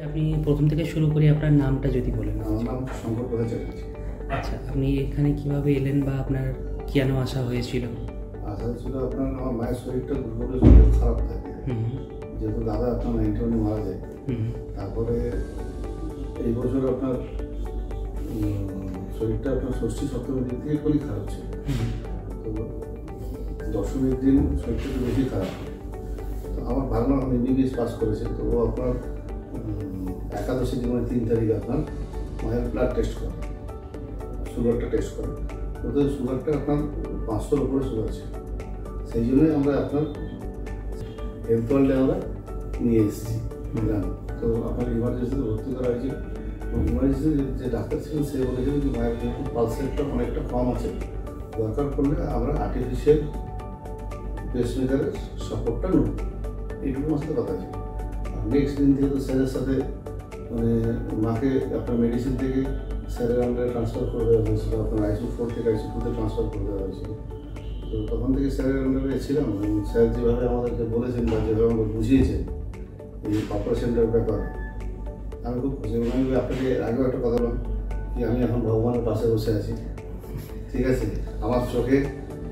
আপনি প্রথম থেকে শুরু করে আপনার নামটা যদি বলেন। আমার নাম শঙ্কর প্রসাদ চ্যাটার্জি। আচ্ছা, আপনি এখানে কিভাবে এলেন বা আপনার কেন আসা হয়েছিল? আসা ছিল আপনার আমার মায়ের শরীরটা দুর্বল খারাপ থাকে, যেহেতু দাদা আপনার 91 মারা যায়। তারপরে এই বছর আপনার শরীরটা আপনার ষষ্ঠী সপ্তমীর দিক থেকে খুবই খারাপ ছিল। তো দশমীর দিন শরীরটা একটু বেশি খারাপ। তো আমার ভাগনা MBBS পাস করেছে, তো ও আপনার একাদশী দিন 3 তারিখ আপনার মায়ের ব্লাড টেস্ট করে, সুগারটা টেস্ট করে। তো সুগারটা আপনার 500-র উপরে সুগার ছিল। সেই জন্যই আমরা আপনার হেলথ ওয়ার্ল্ডে আমরা নিয়ে এসেছি। তো আপনার ইমার্জেন্সিতে ভর্তি করা হয়েছিল। ইমার্জেন্সি যে ডাক্তার ছিলেন সে বলেছিলেন যে মায়ের যেহেতু পালস রেটটা অনেকটা কম আছে, দরকার পড়লে আমরা আর্টিফিশিয়াল পেসমেকারের সাপোর্টটা নেব। এইটুকু আমার সাথে কথা ছিল। আর নেক্সট দিন থেকে তো স্যারের সাথে মানে মাকে আপনার মেডিসিন থেকে স্যারের আন্ডারে ট্রান্সফার করে দেওয়া হয়েছিল। আপনার ICU 4 থেকে ICU 2-তে ট্রান্সফার করে দেওয়া হয়েছিল। তো তখন থেকে স্যারের আন্ডারে ছিলাম এবং স্যার যেভাবে আমাদেরকে বলেছেন বা যেভাবে আমাকে বুঝিয়েছেন এই অপারেশনটার ব্যাপারে আমি খুব খুশি। এবং আমি আপনাকে আগেও একটা কথা বললাম কি আমি এখন ভগবানের পাশে বসে আছি, ঠিক আছে। আমার চোখে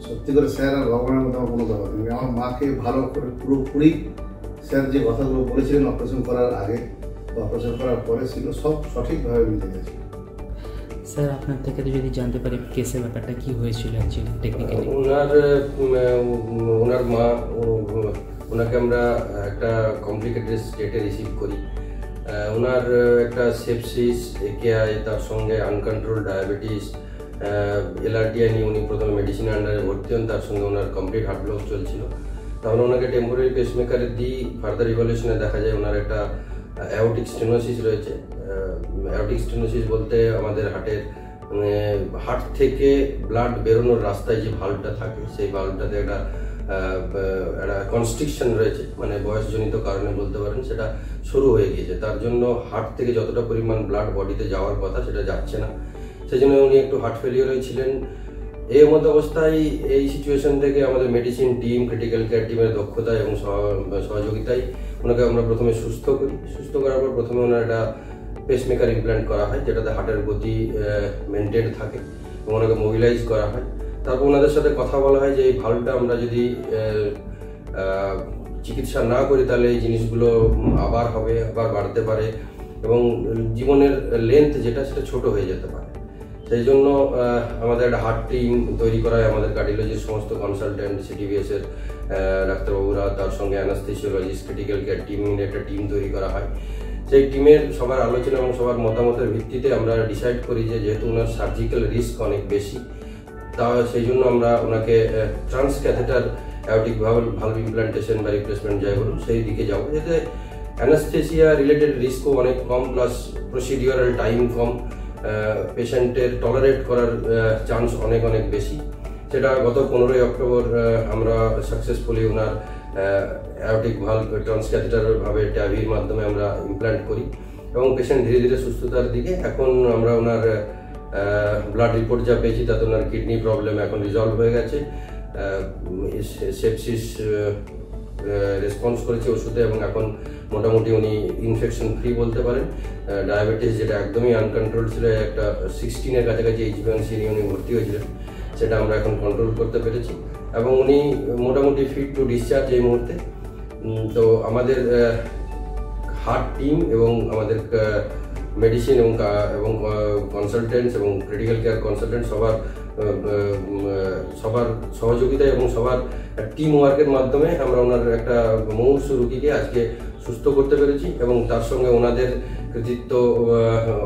সত্যি করে স্যার আর ভগবানের মধ্যে আমার কোনো তফাৎ নেই। আমার মাকে ভালো করে পুরোপুরি স্যার যে কথাগুলো বলেছিলেন অপারেশন করার আগে বা অপারেশন করার পরে ছিল সব সঠিকভাবে মিলে গেছে। স্যার, আপনার থেকে যদি জানতে পারি কেসের ব্যাপারটা কি হয়েছিল অ্যাকচুয়ালি টেকনিক্যালি? ওনার মা, ওনাকে আমরা একটা কমপ্লিকেটেড স্টেটে রিসিভ করি। ওনার একটা সেপসিস, AKI, তার সঙ্গে আনকন্ট্রোল ডায়াবেটিস, LRTI নিয়ে উনি প্রথমে মেডিসিন আন্ডারে ভর্তি হন। তার সঙ্গে ওনার কমপ্লিট হার্ট ব্লক চলছিল। তারপরে ওনাকে টেম্পোরারি পেসমেকারে দিই। ফার্দার ইভ্যালুয়েশনে দেখা যায় ওনার একটা অ্যাওর্টিক স্টেনোসিস রয়েছে। অ্যাওর্টিক স্টেনোসিস বলতে আমাদের হার্ট থেকে ব্লাড বেরোনোর রাস্তায় যে ভাল্বটা থাকে সেই ভাল্বটাতে একটা কনস্ট্রিকশন রয়েছে, মানে বয়সজনিত কারণে বলতে পারেন, সেটা শুরু হয়ে গিয়েছে। তার জন্য হার্ট থেকে যতটা পরিমাণ ব্লাড বডিতে যাওয়ার কথা সেটা যাচ্ছে না। সেই জন্য উনি একটু হার্ট ফেলিওর হয়েছিলেন। এই মতো অবস্থায় এই সিচুয়েশন থেকে আমাদের মেডিসিন টিম, ক্রিটিক্যাল কেয়ার টিমের দক্ষতা এবং সহযোগিতায় ওনাকে আমরা প্রথমে সুস্থ করি। সুস্থ করার পর প্রথমে ওনার একটা পেসমেকার ইমপ্ল্যান্ট করা হয়, যেটাতে হার্টের গতি মেনটেন থাকে, এবং ওনাকে মোবিলাইজ করা হয়। তারপর ওনাদের সাথে কথা বলা হয় যে এই ভাল্বটা আমরা যদি চিকিৎসা না করি তাহলে এই জিনিসগুলো আবার হবে, আবার বাড়তে পারে, এবং জীবনের লেন্থ যেটা সেটা ছোট হয়ে যেতে পারে। সেই জন্য আমাদের একটা হার্ট টিম তৈরি করা হয়। আমাদের কার্ডিওলজির সমস্ত কনসালটেন্ট, CTVS-এর ডাক্তারবাবুরা, তার সঙ্গে অ্যানাস্থেসিওলজিস্ট, ক্রিটিক্যাল কেয়ার টিম মিলে একটা টিম তৈরি করা হয়। সেই টিমের সবার আলোচনা এবং সবার মতামতের ভিত্তিতে আমরা ডিসাইড করি যে যেহেতু ওনার সার্জিক্যাল রিস্ক অনেক বেশি, তা সেই জন্য আমরা ওনাকে trans catheter aortic valve implantation বা রিপ্লেসমেন্ট যাই বলুন সেই দিকে যাবো, যাতে অ্যানাস্থেসিয়া রিলেটেড রিস্কও অনেক কম, প্লাস প্রসিডিওরাল টাইম কম, পেশেন্টের টলারেট করার চান্স অনেক অনেক বেশি। সেটা গত 15ই অক্টোবর আমরা সাকসেসফুলি ওনার অ্যাওর্টিক ভালভ ট্রান্স ক্যাথেটার ভাবে ট্যাভির মাধ্যমে আমরা ইমপ্ল্যান্ট করি, এবং পেশেন্ট ধীরে ধীরে সুস্থতার দিকে। এখন আমরা ওনার ব্লাড রিপোর্ট যা পেয়েছি তাতে ওনার কিডনি প্রবলেম এখন রিজলভ হয়ে গেছে। সেপসিস রেসপন্স করেছে ওষুধে, এবং এখন মোটামুটি উনি ইনফেকশন ফ্রি বলতে পারেন। ডায়াবেটিস যেটা একদমই আনকন্ট্রোল ছিল, একটা 16-এর কাছাকাছি HbA1c নিয়ে উনি ভর্তি হয়েছিলেন, সেটা আমরা এখন কন্ট্রোল করতে পেরেছি, এবং উনি মোটামুটি ফিট টু ডিসচার্জ এই মুহূর্তে। তো আমাদের হার্ট টিম এবং আমাদের মেডিসিন এবং কনসালটেন্টস এবং ক্রিটিক্যাল কেয়ার কনসালটেন্ট সবার সহযোগিতা এবং সবার টিম ওয়ার্কের মাধ্যমে আমরা ওনার একটা মুমূর্ষু রোগীকে আজকে সুস্থ করতে পেরেছি। এবং তার সঙ্গে ওনাদের কৃতিত্ব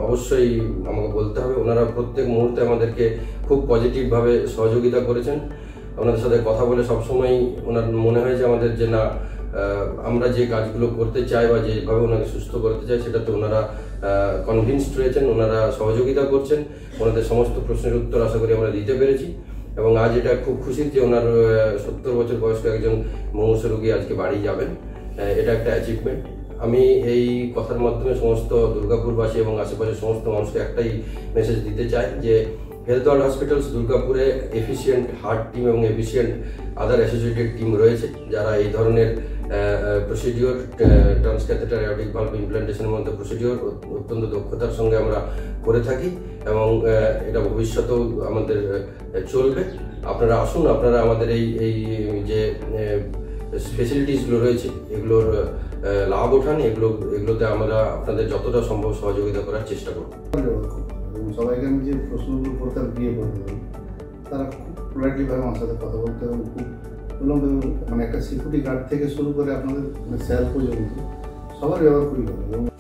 অবশ্যই আমাকে বলতে হবে। ওনারা প্রত্যেক মুহূর্তে আমাদেরকে খুব পজিটিভভাবে সহযোগিতা করেছেন। ওনাদের সাথে কথা বলে সবসময় ওনার মনে হয় যে আমাদের যে না, আমরা যে কাজগুলো করতে চাই বা যেভাবে ওনাকে সুস্থ করতে চাই সেটাতে ওনারা কনভিন্সড রয়েছেন, ওনারা সহযোগিতা করছেন। ওনাদের সমস্ত প্রশ্নের উত্তর আশা করি আমরা দিতে পেরেছি, এবং আজ এটা খুব খুশির যে ওনার 70 বছর বয়স্ক একজন মুমূর্ষু রোগী আজকে বাড়ি যাবেন। এটা একটা অ্যাচিভমেন্ট। আমি এই কথার মাধ্যমে সমস্ত দুর্গাপুরবাসী এবং আশেপাশের সমস্ত মানুষকে একটাই মেসেজ দিতে চাই যে হেলথ ওয়ার্ল্ড হসপিটালস দুর্গাপুরে এফিসিয়েন্ট হার্ট টিম এবং এফিসিয়েন্ট আদার অ্যাসোসিয়েটেড টিম রয়েছে, যারা এই ধরনের প্রসিডিওর ট্রান্সক্যাথেটার অ্যাওর্টিক ভালভ ইমপ্ল্যান্টেশনের মধ্যে প্রসিডিওর অত্যন্ত দক্ষতার সঙ্গে আমরা করে থাকি এবং এটা ভবিষ্যতেও আমাদের চলবে। আপনারা আসুন, আপনারা আমাদের এই যে ফেসিলিটিসগুলো রয়েছে এগুলোর লাভ ওঠান, এগুলোতে আমরা আপনাদের যতটা সম্ভব সহযোগিতা করার চেষ্টা করব। সবাইকে আমি যে প্রশ্নগুলো করতাম বিয়ে করতে তারা খুব পোলাইটলিভাবে আমার সাথে কথা বলতে এবং খুব বললাম মানে একটা সিকিউরিটি গার্ড থেকে শুরু করে আপনাদের স্যাল পর্যন্ত সবার ব্যবহার খুবই ভালো।